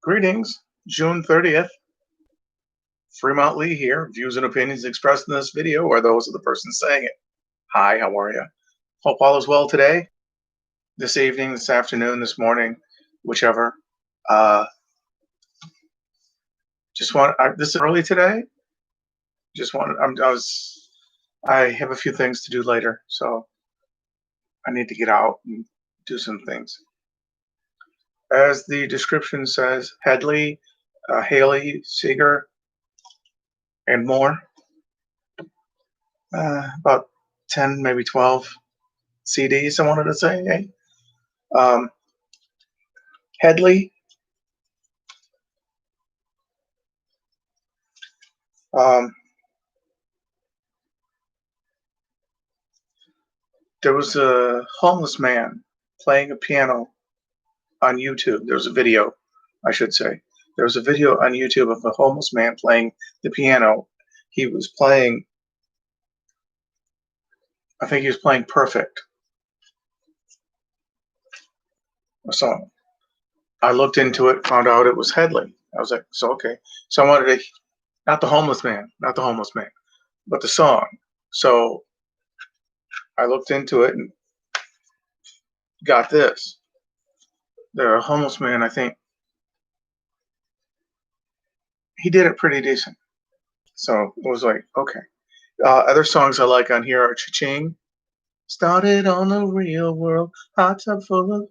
Greetings, June 30th. Fremont Lee here. Views and opinions expressed in this video are those of the person saying it. Hi, how are you? Hope all is well today, this evening, this afternoon, this morning, whichever. This is early today. I have a few things to do later, so I need to get out and do some things. As the description says, Hedley, Haley, Seger, and more. About 10, maybe 12 CDs, I wanted to say. Hey? Hedley. There was a homeless man playing a piano on YouTube. There was a video, I should say. There was a video on YouTube of a homeless man playing the piano. He was playing, I think he was playing Perfect, a song. I looked into it, found out it was Hedley. I was like, so okay. So I wanted to, not the homeless man, but the song. So I looked into it and got this. The homeless man, I think, he did it pretty decent. So it was like, okay. Other songs I like on here are Cha-Ching. Started on the real world, hot tub full of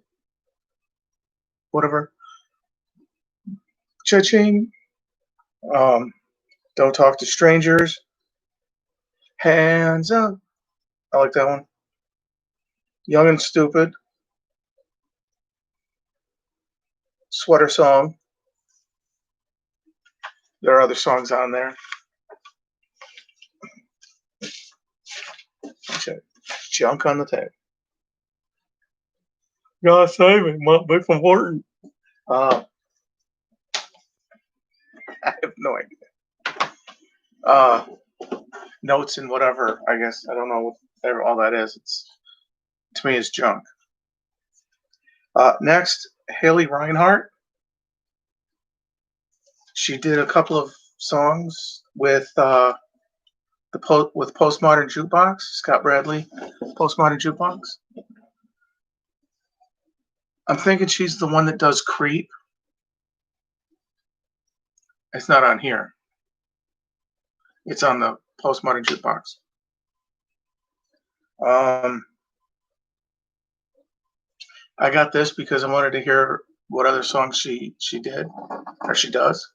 whatever. Cha-Ching. Don't Talk to Strangers. Hands Up. I like that one. Young and Stupid. Sweater Song. There are other songs on there. Junk on the tape. God save me, my big from Horton. I have no idea. Notes and whatever, I guess. I don't know what all that is. To me, it's junk. Next, Haley Reinhart. She did a couple of songs with Postmodern Jukebox, Scott Bradley, Postmodern Jukebox. I'm thinking she's the one that does Creep. It's not on here. It's on the Postmodern Jukebox. I got this because I wanted to hear what other songs she did, or she does.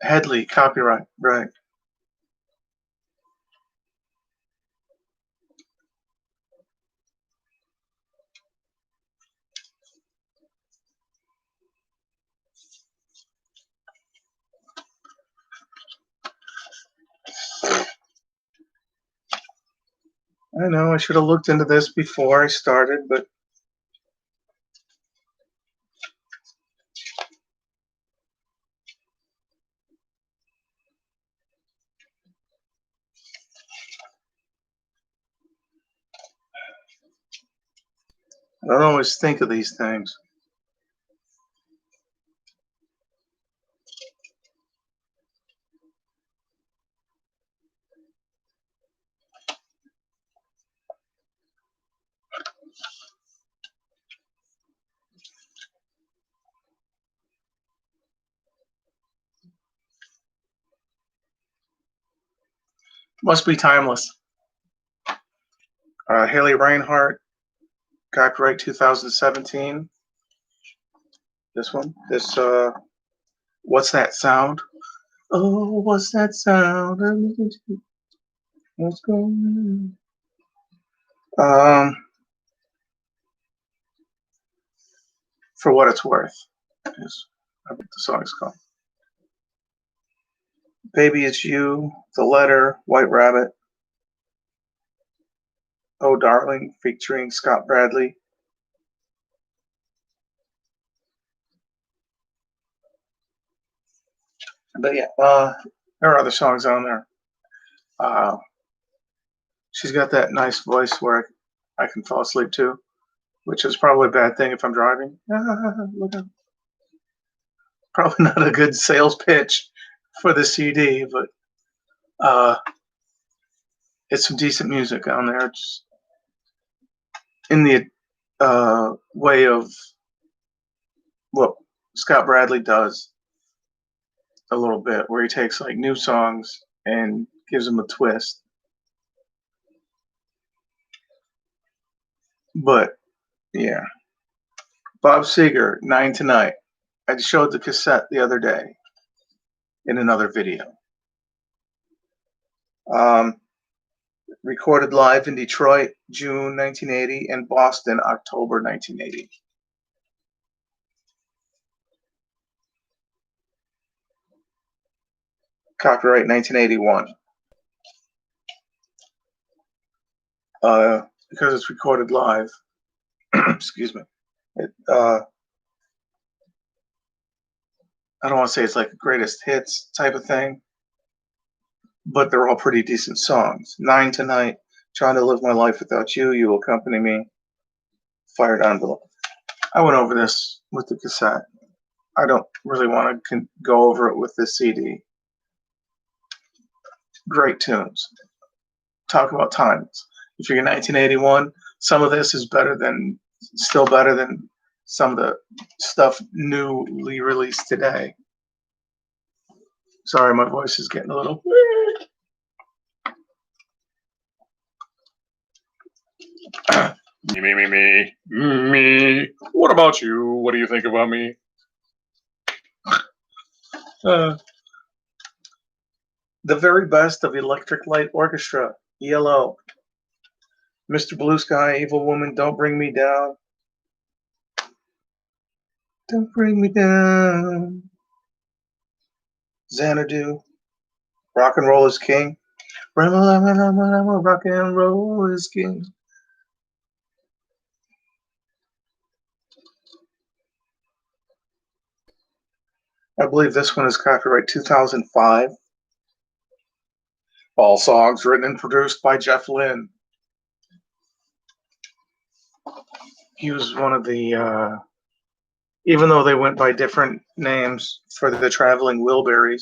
Hedley, copyright, right. I know I should have looked into this before I started, but I don't always think of these things. Must be timeless. Haley Reinhart, copyright 2017. This one. What's That Sound? Oh, what's that sound? What's going on? For What It's Worth is what the song is called. Baby It's You, The Letter, White Rabbit, Oh Darling, featuring Scott Bradley. But yeah, there are other songs on there. She's got that nice voice where I can fall asleep too. which is probably a bad thing if I'm driving. Look out. Probably not a good sales pitch for the CD, but it's some decent music on there. It's in the way of what Scott Bradley does a little bit, where he takes like new songs and gives them a twist. But yeah, Bob Seger, 9 Tonight. I showed the cassette the other day in another video. Recorded live in Detroit, June 1980, and Boston, October 1980. Copyright 1981. Because it's recorded live, excuse me, I don't want to say it's like a greatest hits type of thing, but they're all pretty decent songs. 9 Tonight, Trying to Live My Life Without You, You Accompany Me, Fire Down Below. I went over this with the cassette. I don't really want to go over it with this CD. Great tunes. Talk about times. If you're in 1981, some of this is still better than some of the stuff newly released today. Sorry, my voice is getting a little weird. Me. What about you? What do you think about me? The very best of Electric Light Orchestra, ELO. Mr. Blue Sky, Evil Woman, Don't Bring Me Down. Don't bring me down. Xanadu, Rock and Roll is King. Rock and Roll is King. I believe this one is copyright 2005. All songs written and produced by Jeff Lynne. He was one of the, even though they went by different names for the Traveling Wilburys,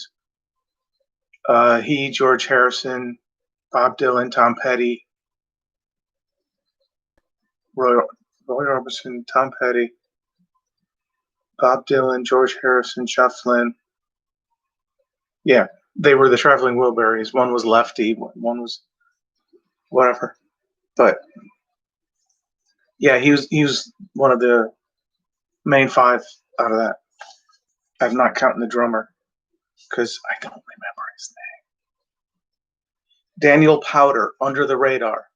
he, George Harrison, Bob Dylan, Tom Petty, Roy Orbison, Tom Petty, Bob Dylan, George Harrison, Jeff Lynne. Yeah, they were the Traveling Wilburys. One was Lefty, one was whatever. But yeah, he was one of the main five out of that. I'm not counting the drummer because I don't remember his name. Daniel Powter, Under the Radar.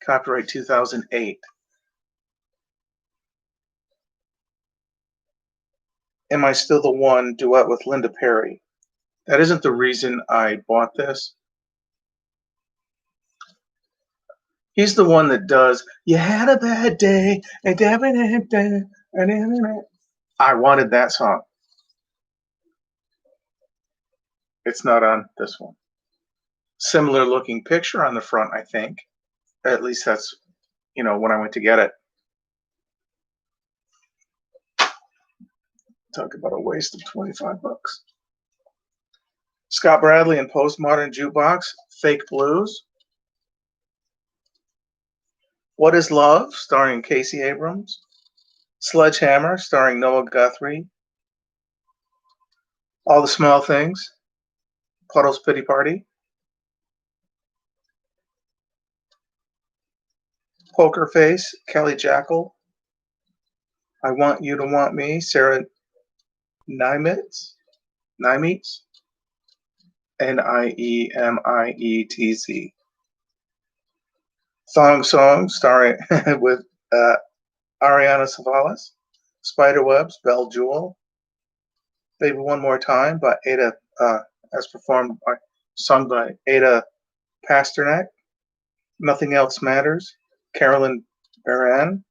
Copyright 2008. Am I Still the One? Duet with Linda Perry. That isn't the reason I bought this. He's the one that does, You Had a Bad Day. I wanted that song. It's not on this one. Similar looking picture on the front, I think. At least that's, when I went to get it. Talk about a waste of $25. Scott Bradley and Postmodern Jukebox, Fake Blues. What is Love, starring Casey Abrams. Sledgehammer, starring Noah Guthrie. All the Small Things, Puddle's Pity Party. Poker Face, Kelly Jackal. I Want You to Want Me, Sarah Niemetz. Niemetz. Thong Song, starring with Ariana Savalas. Spiderwebs, Belle Jewel. Baby One More Time by Ada, sung by Ada Pasternak. Nothing Else Matters, Carolyn Baran.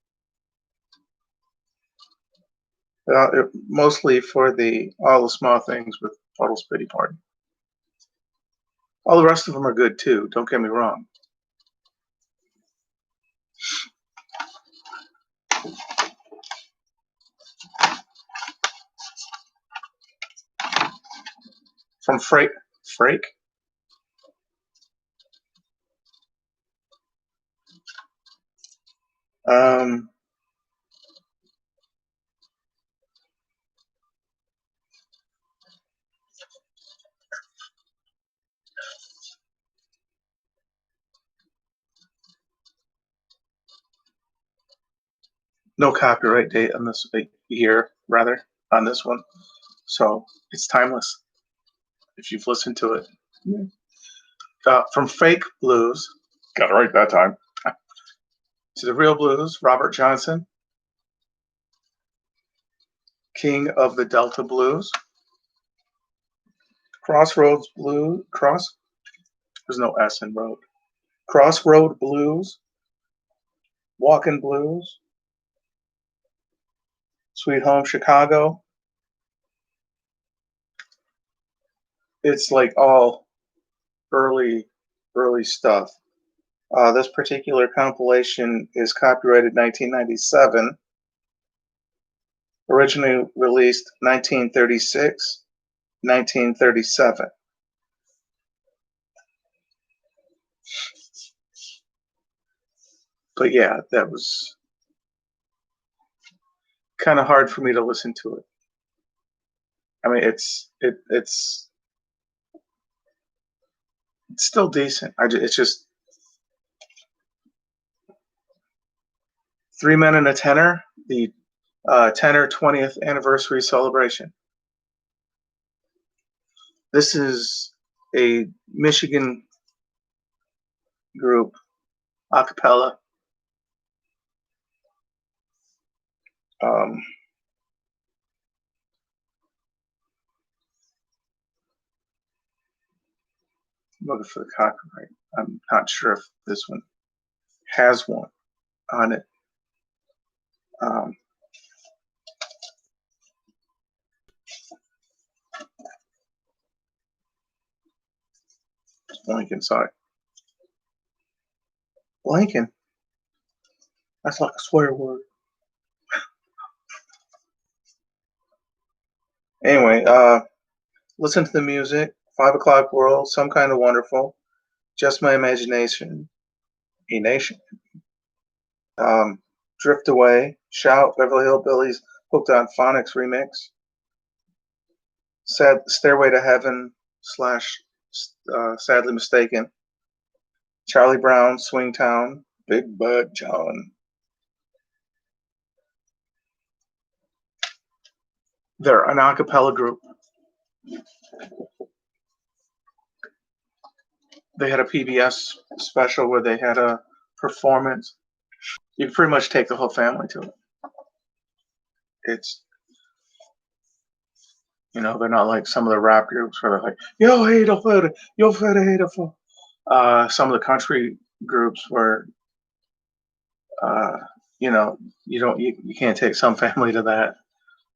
Mostly for All the Small Things with Puddle's Pity Party. All the rest of them are good too, don't get me wrong. From Frake. Um, no copyright date on this year, rather, on this one. So it's timeless if you've listened to it. From Fake Blues, got it right that time, to the Real Blues, Robert Johnson, King of the Delta Blues, Crossroads Blues, there's no S in road, Crossroad Blues, Walkin' Blues, Sweet Home Chicago. It's like all early stuff. This particular compilation is copyrighted 1997, originally released 1936, 1937. But yeah, that was kind of hard for me to listen to it. I mean, it's still decent. It's just Three Men and a Tenor, the Tenor 20th anniversary celebration. This is a Michigan group, a cappella. Looking for the copyright. I'm not sure if this one has one on it. Blanking, sorry. Blanking. That's like a swear word. Anyway, listen to the music. 5 O'Clock World, Some Kind of Wonderful, Just My Imagination, A Nation, Drift Away, Shout, Beverly Hillbillies, Hooked on Phonics remix, Stairway to Heaven / Sadly Mistaken, Charlie Brown, Swingtown, Big Bud John. They're an a cappella group. They had a PBS special where they had a performance. You can pretty much take the whole family to it. It's, they're not like some of the rap groups where they're like, yo, hey, yo, hey, some of the country groups where, you can't take some family to that.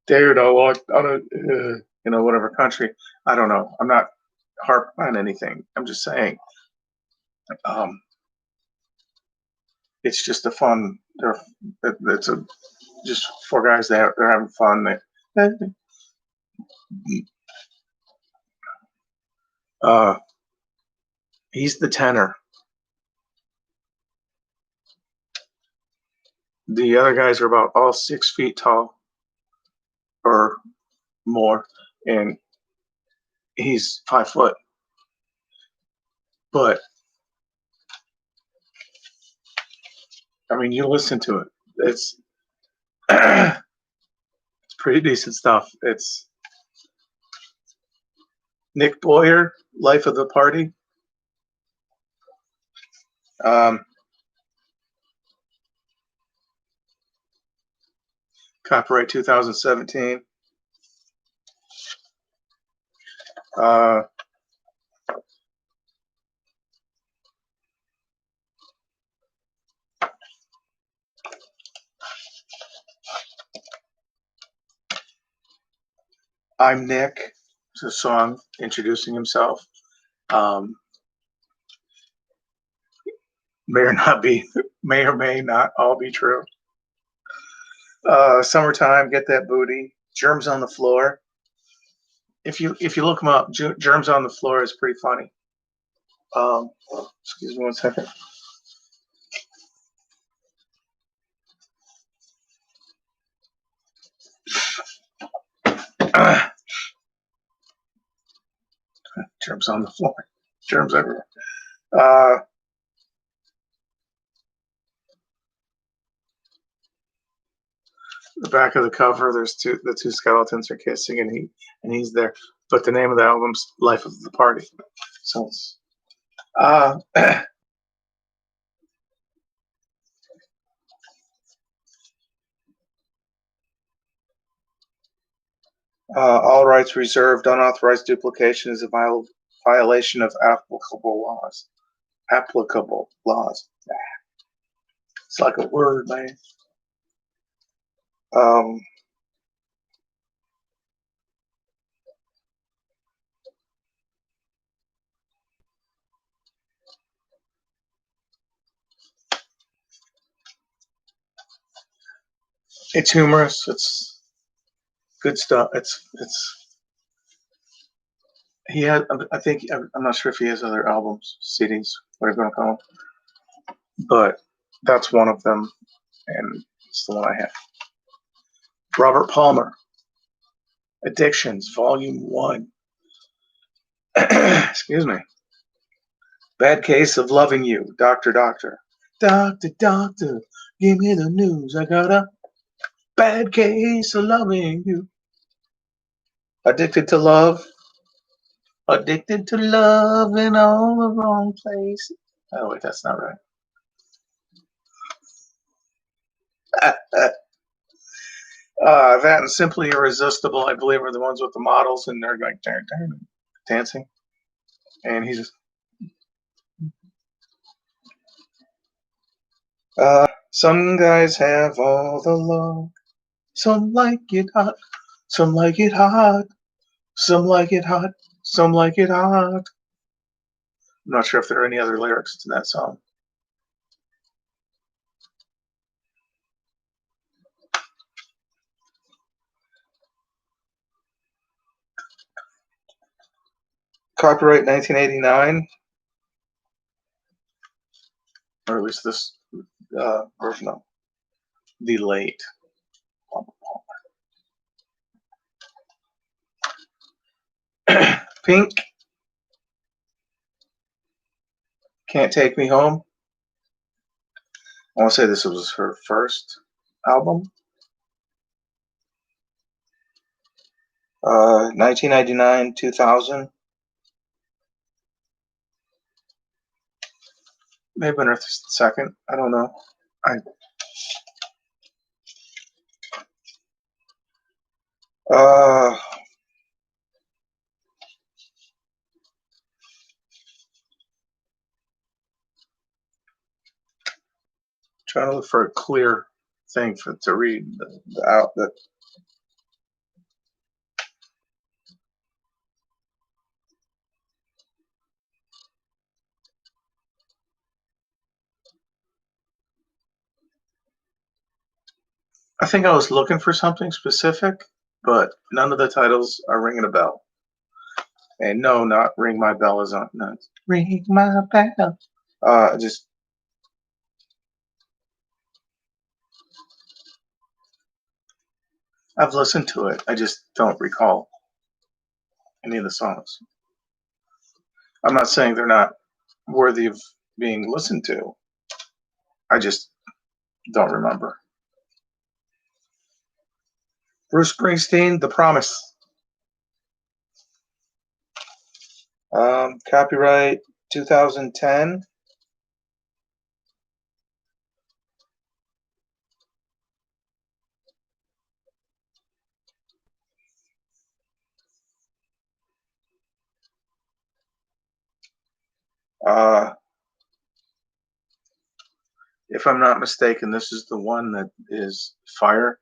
Dude, whatever country. I don't know. I'm not harping on anything. I'm just saying, it's just a fun. It's just four guys that they're having fun. He's the tenor. The other guys are about all 6 feet tall or more, and he's 5 foot. But I mean, you listen to it. It's it's pretty decent stuff. It's Nick Boyer, Life of the Party. Copyright 2017. I'm Nick. It's a song introducing himself. May or may not all be true. Summertime, Get That Booty, Germs on the Floor, If you look them up, Germs on the Floor is pretty funny. Excuse me 1 second. Germs on the floor. Germs everywhere. The back of the cover, there's the two skeletons are kissing, and he's there. But the name of the album's "Life of the Party." So it's all rights reserved. Unauthorized duplication is a violation of applicable laws. Applicable laws. It's like a word, man. It's humorous. It's good stuff. It's he had. I think I'm not sure if he has other albums, CDs, whatever you want to call them, but that's one of them, and it's the one I have. Robert Palmer, Addictions, Volume 1. Excuse me. Bad Case of Loving You, Doctor, Doctor. Doctor, Doctor, give me the news. I got a bad case of loving you. Addicted to Love. Addicted to love in all the wrong places. Oh, wait, that's not right. That and Simply Irresistible, I believe, are the ones with the models, and they're like dancing. And he's just. Some guys have all the love. Some like it hot. Some like it hot. Some like it hot. Some like it hot. I'm not sure if there are any other lyrics to that song. Copyright 1989, or at least this version of the late. Pink, Can't Take Me Home. I want to say this was her first album. 1999, 2000. Maybe been her second. I don't know. Trying to look for a clear thing to read the I think I was looking for something specific, but none of the titles are ringing a bell. And no, not Ring My Bell is on. No, Ring My Bell. Just I've listened to it. I just don't recall any of the songs. I'm not saying they're not worthy of being listened to. I just don't remember. Bruce Springsteen, The Promise. Copyright 2010. If I'm not mistaken, this is the one that is Fire.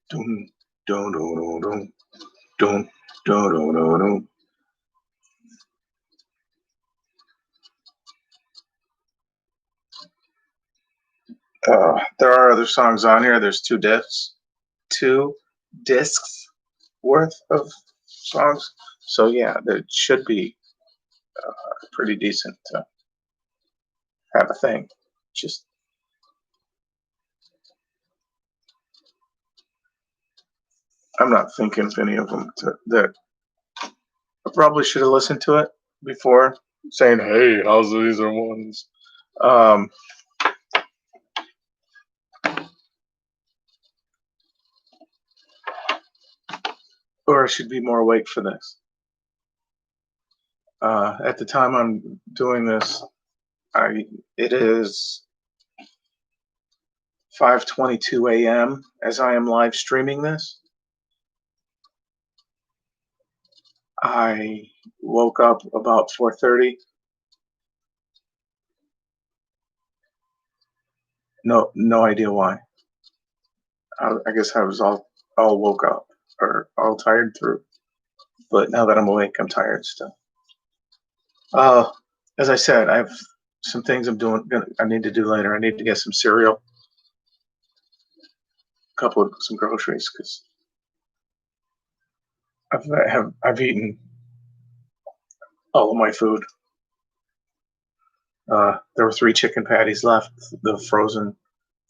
Dun, dun, dun, dun, dun, dun, dun, dun, dun, dun. There are other songs on here. There's two discs worth of songs. So yeah, it should be pretty decent to have a thing. Just I'm not thinking of any of them that I probably should have listened to it before saying, "Hey, how's these are ones?" Um, or I should be more awake for this. At the time I'm doing this, I it is 5:22 a.m. as I am live streaming this. I woke up about 4:30. No idea why. I guess I was all woke up or all tired through. But now that I'm awake, I'm tired still. Uh, as I said, I have some things I need to do later. I need to get some cereal, a couple of some groceries because I've eaten all of my food. There were 3 chicken patties left, the frozen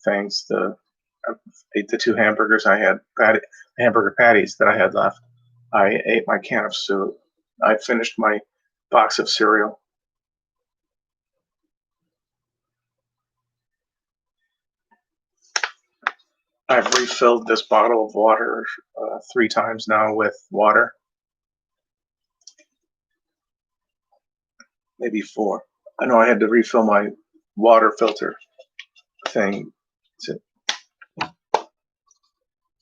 things. I ate the 2 hamburgers I had, hamburger patties that I had left. I ate my can of soup. I finished my box of cereal. I've refilled this bottle of water 3 times now with water, maybe 4. I know I had to refill my water filter thing.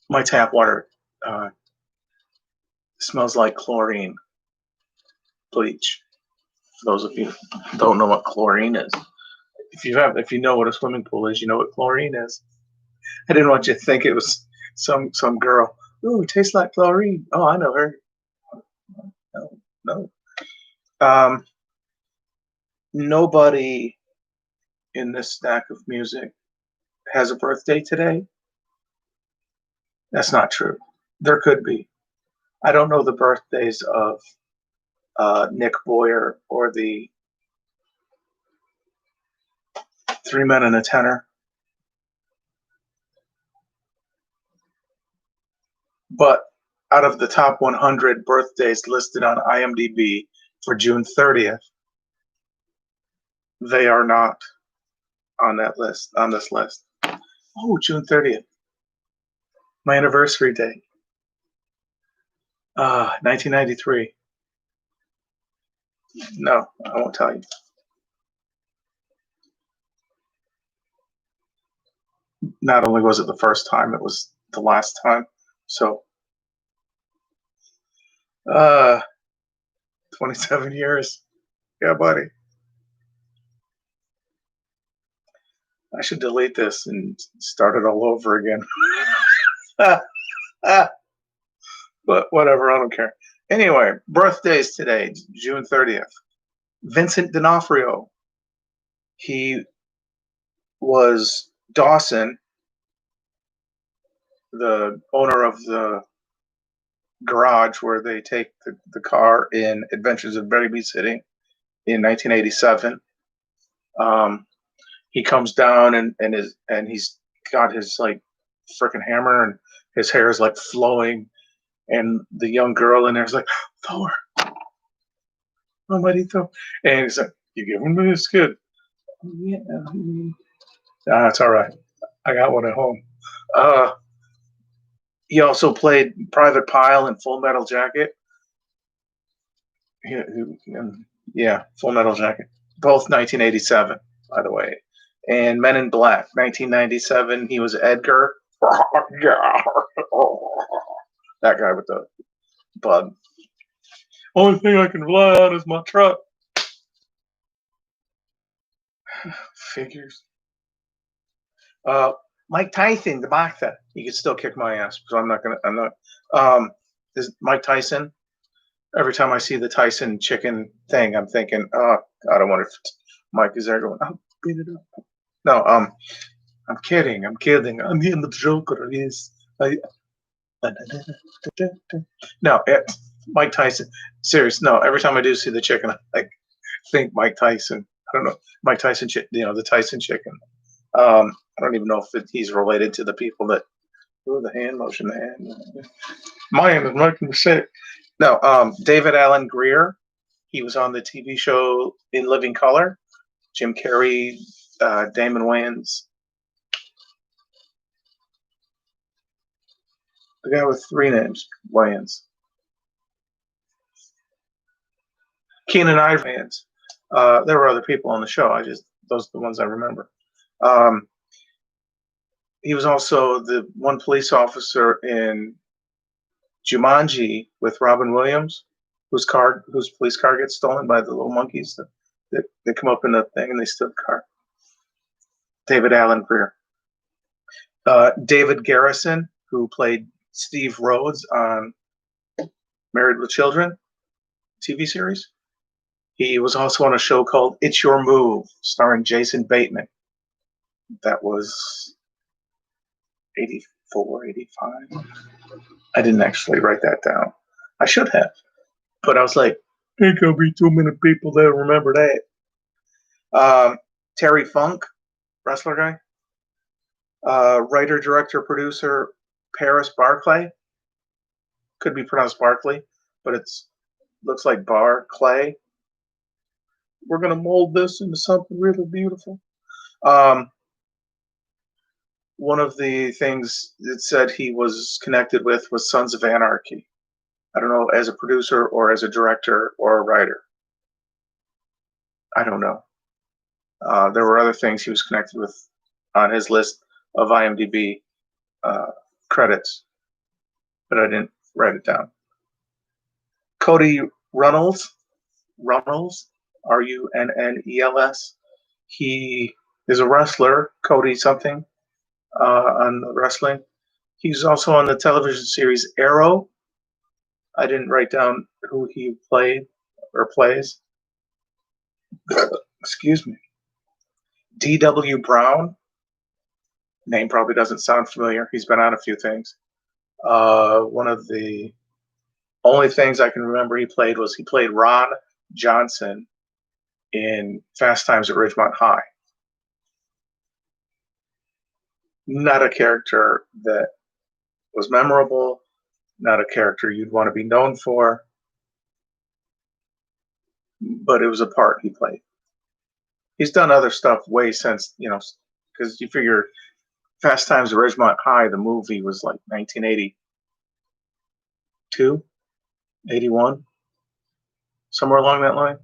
My tap water uh, smells like chlorine bleach. For those of you who don't know what chlorine is, if you know what a swimming pool is, you know what chlorine is. I didn't want you to think it was some girl. Ooh, it tastes like chlorine. Oh, I know her. No, no. Um, Nobody in this stack of music has a birthday today. That's not true. There could be. I don't know the birthdays of Nick Boyer or the Three Men and a Tenor, but out of the top 100 birthdays listed on IMDb for June 30th, they are not on that list. On this list. Oh, June 30th, my anniversary day. 1993. No, I won't tell you. Not only was it the first time, it was the last time. So, uh, 27 years. Yeah, buddy. I should delete this and start it all over again. But whatever, I don't care. Anyway, birthdays today, June 30th. Vincent D'Onofrio. He was Dawson, the owner of the garage where they take the car in Adventures of Babysitting in 1987. Um, he comes down and he's got his like freaking hammer and his hair is like flowing, and the young girl in there's like, Thor, almighty Thor, and he's like, you giving me this kid? Oh, yeah, it's all right. I got one at home. Uh, he also played Private Pile in Full Metal Jacket. Yeah, Full Metal Jacket. Both 1987, by the way. And Men in Black, 1997. He was Edgar. That guy with the bug. Only thing I can rely on is my truck. Figures. Mike Tyson, the boxer. He could still kick my ass, so I'm not. Is Mike Tyson. Every time I see the Tyson chicken thing, I'm thinking, oh God, I wonder if Mike is there going, I'll beat it up. No, I'm kidding. I'm kidding. I'm in the Joker. Yes. No, Mike Tyson. Serious. No, every time I do see the chicken, I think Mike Tyson. I don't know. Mike Tyson, the Tyson chicken. I don't even know if he's related to the people that the hand motion. The hand. Mine is making me sick. No, David Allen Greer. He was on the TV show In Living Color. Jim Carrey, Damon Wayans. The guy with three names, Wayans. Keenan Ivory Wayans. There were other people on the show. Those are the ones I remember. He was also the one police officer in Jumanji with Robin Williams, whose police car gets stolen by the little monkeys that they come up in the thing and they steal the car. David Allen Greer. David Garrison, who played Steve Rhodes on Married with Children TV series. He was also on a show called It's Your Move, starring Jason Bateman. That was 84, 85. I didn't actually write that down. I should have. But I was like, ain't gonna be too many people that remember that. Terry Funk, wrestler guy. Writer, director, producer, Paris Barclay. Could be pronounced Barclay, but looks like Barclay. We're gonna mold this into something really beautiful. One of the things it said he was connected with was Sons of Anarchy. I don't know, as a producer or as a director or a writer. I don't know. There were other things he was connected with on his list of IMDb credits, but I didn't write it down. Cody Runnels, Runnels. He is a wrestler, Cody something, on the wrestling. He's also on the television series Arrow. I didn't write down who he played or plays. Excuse me. D.W. Brown. Name probably doesn't sound familiar. He's been on a few things. One of the only things I can remember he played Ron Johnson in Fast Times at Ridgemont High. Not a character that was memorable, not a character you'd want to be known for, but it was a part he played. He's done other stuff way since, because you figure Fast Times at Ridgemont High, the movie was like 1982, 81, somewhere along that line.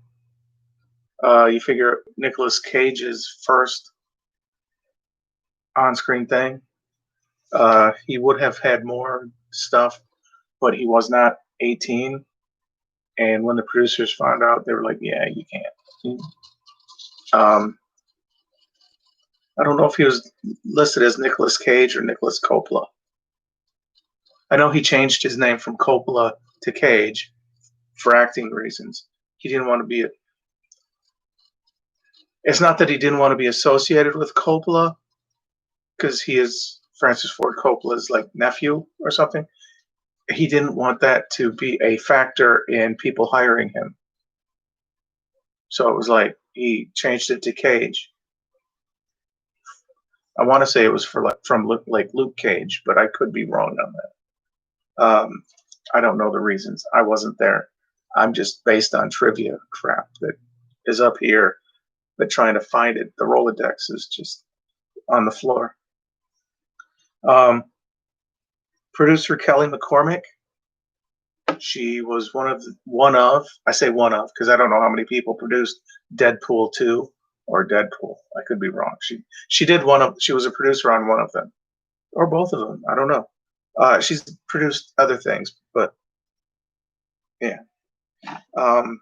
You figure Nicolas Cage's first on-screen thing. He would have had more stuff, but he was not 18. And when the producers found out, they were like, yeah, you can't. I don't know if he was listed as Nicolas Cage or Nicolas Coppola. I know he changed his name from Coppola to Cage for acting reasons. He didn't want to be it's not that he didn't want to be associated with Coppola, because he is Francis Ford Coppola's like nephew or something. He didn't want that to be a factor in people hiring him. So it was like he changed it to Cage. I want to say it was from Luke Cage, but I could be wrong on that. I don't know the reasons. I wasn't there. I'm just based on trivia crap that is up here, but trying to find it. The Rolodex is just on the floor. Producer Kelly McCormick. She was one of I say one of because I don't know how many people produced Deadpool 2 or Deadpool. I could be wrong. She did she was a producer on one of them or both of them. I don't know. She's produced other things, but yeah. Those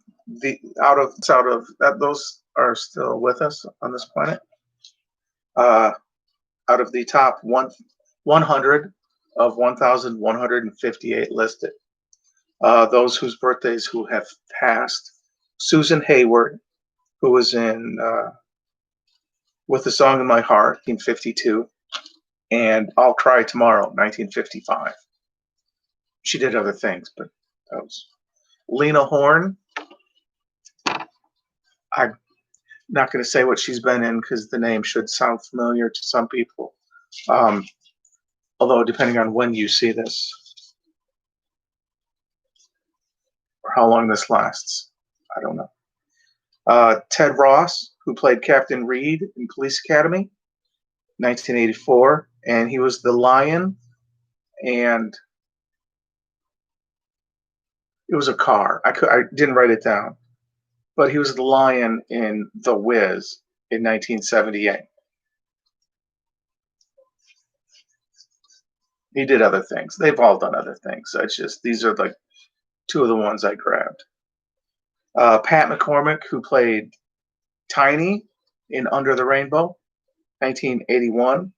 are still with us on this planet. Out of the top 100 of 1,158 listed, those whose birthdays who have passed: Susan Hayward, who was in With a Song in My Heart, 1952, and I'll Cry Tomorrow, 1955. She did other things, but that was Lena Horne. I'm not going to say what she's been in because the name should sound familiar to some people. Um, although, depending on when you see this or how long this lasts, I don't know. Ted Ross, who played Captain Reed in Police Academy, 1984, and he was the lion, and it was a car. I didn't write it down, but he was the lion in The Wiz in 1978. He did other things. They've all done other things. It's just these are like two of the ones I grabbed. Pat McCormick, who played Tiny in Under the Rainbow, 1981,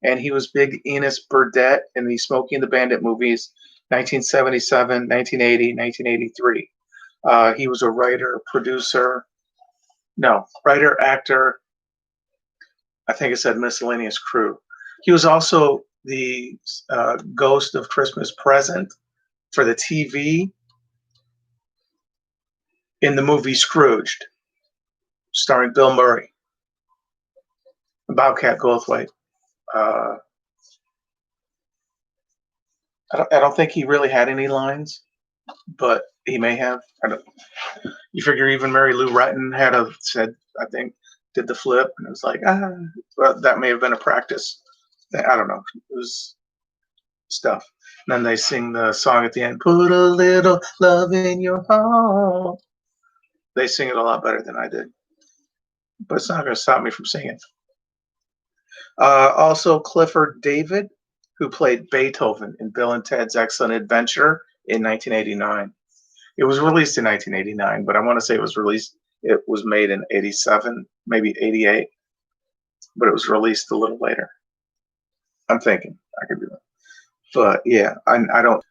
and he was Big Enos Burdett in the Smokey and the Bandit movies, 1977, 1980, 1983. He was a writer, producer, no, writer, actor. I think it said miscellaneous crew. He was also the Ghost of Christmas Present for the TV in the movie Scrooged, starring Bill Murray, Bobcat Goldthwait. Uh, I don't think he really had any lines, but he may have. I don't. You figure even Mary Lou Retton said, I think, did the flip, and it was like, well, that may have been a practice. I don't know. It was stuff. And then they sing the song at the end, "Put a little love in your heart." They sing it a lot better than I did, but it's not going to stop me from singing. Also, Clifford David, who played Beethoven in Bill and Ted's Excellent Adventure in 1989. It was released in 1989, but I want to say it was made in 87, maybe 88, but it was released a little later. I'm thinking I could be wrong, but yeah, I don't.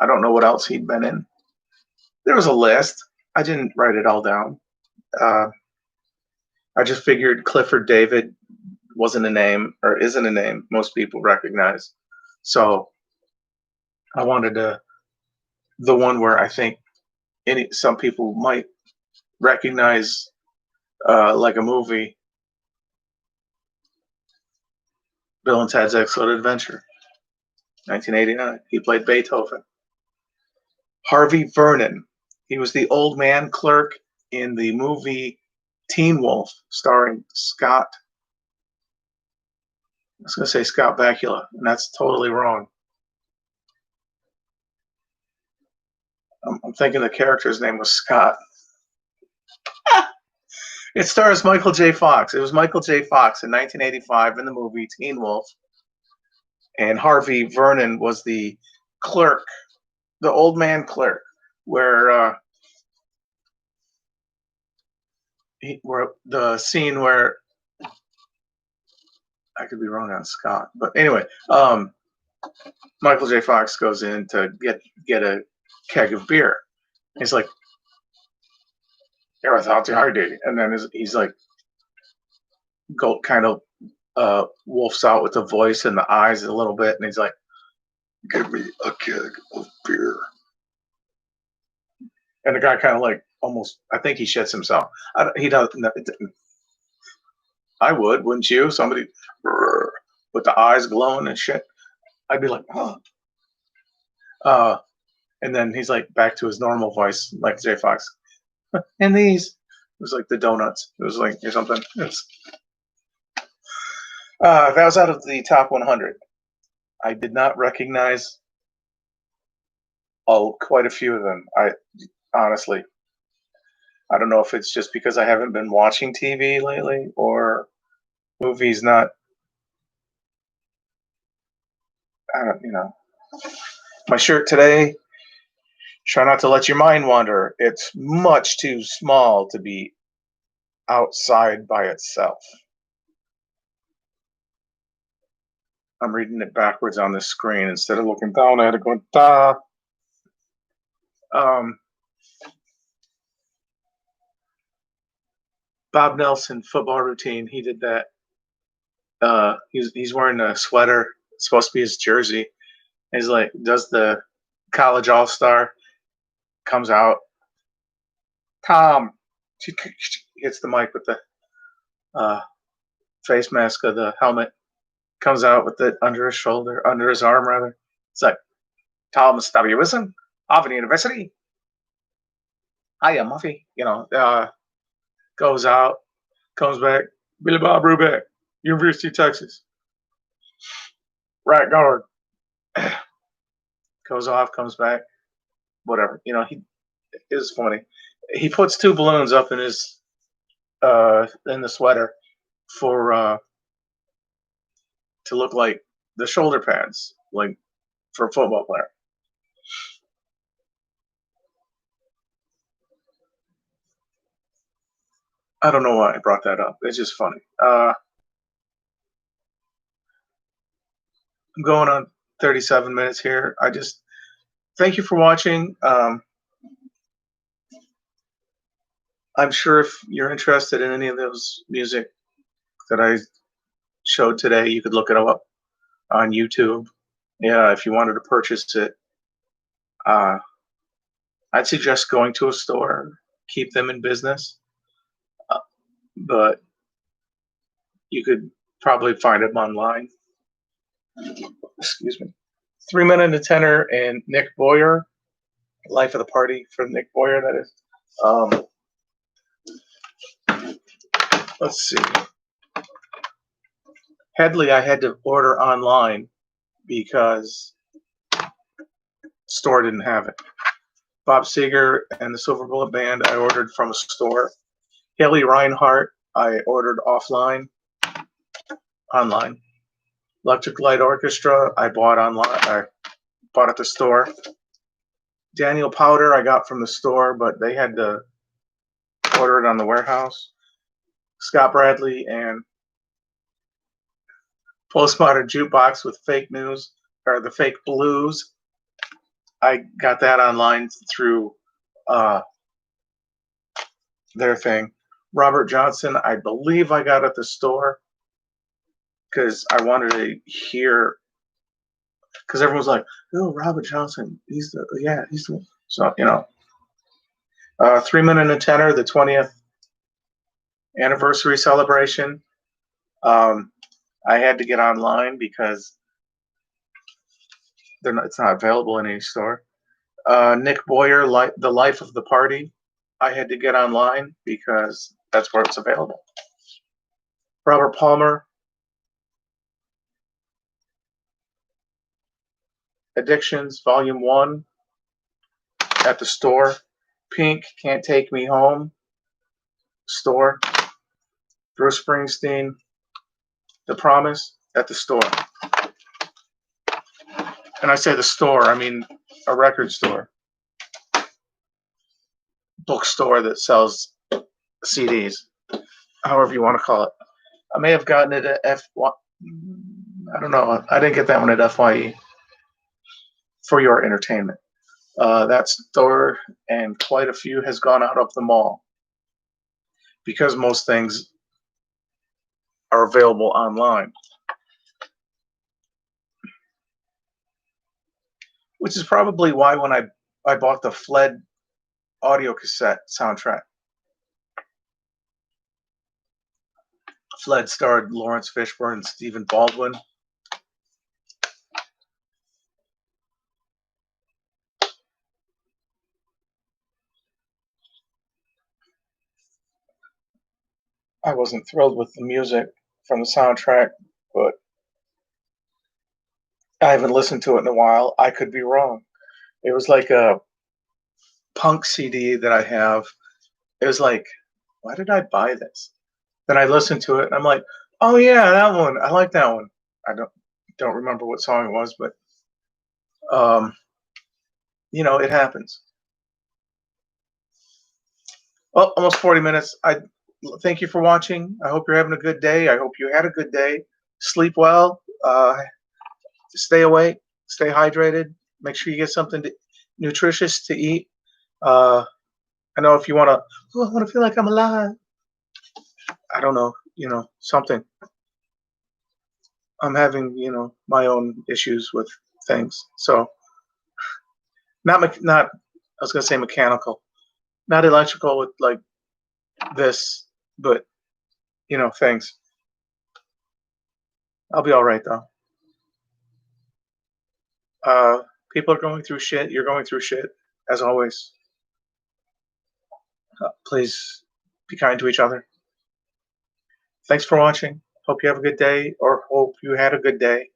I don't know what else he'd been in. There was a list. I didn't write it all down. Uh, I just figured Clifford David wasn't a name or isn't a name most people recognize. So I wanted the one where I think some people might recognize, like a movie, Bill and Ted's Excellent Adventure, 1989. He played Beethoven. Harvey Vernon. He was the old man clerk in the movie Teen Wolf, starring Scott. I was going to say Scott Bakula, and that's totally wrong. I'm thinking the character's name was Scott. It stars Michael J. Fox. It was Michael J. Fox in 1985 in the movie Teen Wolf, and Harvey Vernon was the clerk, the old man clerk, where the scene where I could be wrong on Scott, but anyway, Michael J. Fox goes in to get a keg of beer. He's like, "Yeah, I thought you hard, and then he's like, kind of wolfs out with the voice and the eyes a little bit, and he's like, "Give me a keg of beer." And the guy kind of like almost, I think he shits himself. He doesn't. I would, wouldn't you? Somebody with the eyes glowing and shit. I'd be like, "Oh." And then he's like back to his normal voice, like J Fox. And these, it was like the donuts. It was like or something. That was out of the top 100. I did not recognize quite a few of them. I honestly, I don't know if it's just because I haven't been watching TV lately or movies not. I don't, my shirt today. Try not to let your mind wander. It's much too small to be outside by itself. I'm reading it backwards on the screen instead of looking down at it going, da. Bob Nelson football routine. He did that. He's wearing a sweater. It's supposed to be his jersey. He's like does the college all-star, comes out. Tom, she hits the mic with the uh, face mask of the helmet. Comes out with it under his shoulder, under his arm rather. It's like, Thomas W. Wilson, Harvard University. Hiya, Muffy. Goes out, comes back. Billy Bob Rubeck, University of Texas. Right guard. Goes off, comes back. Whatever. He is funny. He puts two balloons up in his in the sweater for to look like the shoulder pads, like for a football player. I don't know why I brought that up. It's just funny. I'm going on 37 minutes here. I just thank you for watching. I'm sure if you're interested in any of those music that I showed today, you could look it up on YouTube. Yeah, if you wanted to purchase it, I'd suggest going to a store, keep them in business, but you could probably find them online. Excuse me. 3 Men and a Tenor and Nick Boyer, Life of the Party for Nick Boyer, that is. Let's see. Hedley, I had to order online because store didn't have it. Bob Seger and the Silver Bullet Band, I ordered from a store. Haley Reinhart, I ordered online. Electric Light Orchestra, I bought online. I bought at the store. Daniel Powder, I got from the store, but they had to order it on the warehouse. Scott Bradley and Postmodern Jukebox with Fake News, or the Fake Blues. I got that online through their thing. Robert Johnson, I believe I got at the store because I wanted to hear, because everyone's like, oh, Robert Johnson, he's the. So, 3 Men and a Tenor, the 20th anniversary celebration. I had to get online because it's not available in any store. Nick Boyer, The Life of the Party, I had to get online because that's where it's available. Robert Palmer, Addictions, Volume 1, at the store. Pink, Can't Take Me Home, store. Bruce Springsteen, The Promise, at the store. And I say the store, I mean a record store. Bookstore that sells CDs, however you want to call it. I may have gotten it at I don't know. I didn't get that one at FYE. For your entertainment. That store and quite a few has gone out of the mall because most things are available online. Which is probably why when I bought the Fled audio cassette soundtrack. Fled starred Lawrence Fishburne and Stephen Baldwin. I wasn't thrilled with the music from the soundtrack, but I haven't listened to it in a while. I could be wrong. It was like a punk CD that I have. It was like, why did I buy this? Then I listened to it and I'm like, oh yeah, that one. I like that one. I don't remember what song it was, but it happens. Well, almost 40 minutes. I thank you for watching. I hope you're having a good day. I hope you had a good day. Sleep well. Stay awake. Stay hydrated. Make sure you get something nutritious to eat. I know if you want to, I want to feel like I'm alive. I don't know, something. I'm having, my own issues with things. So not was gonna say mechanical, not electrical with like this, but things. I'll be all right though. Uh, People are going through shit. You're going through shit, as always. Please be kind to each other. Thanks for watching. Hope you have a good day, or hope you had a good day.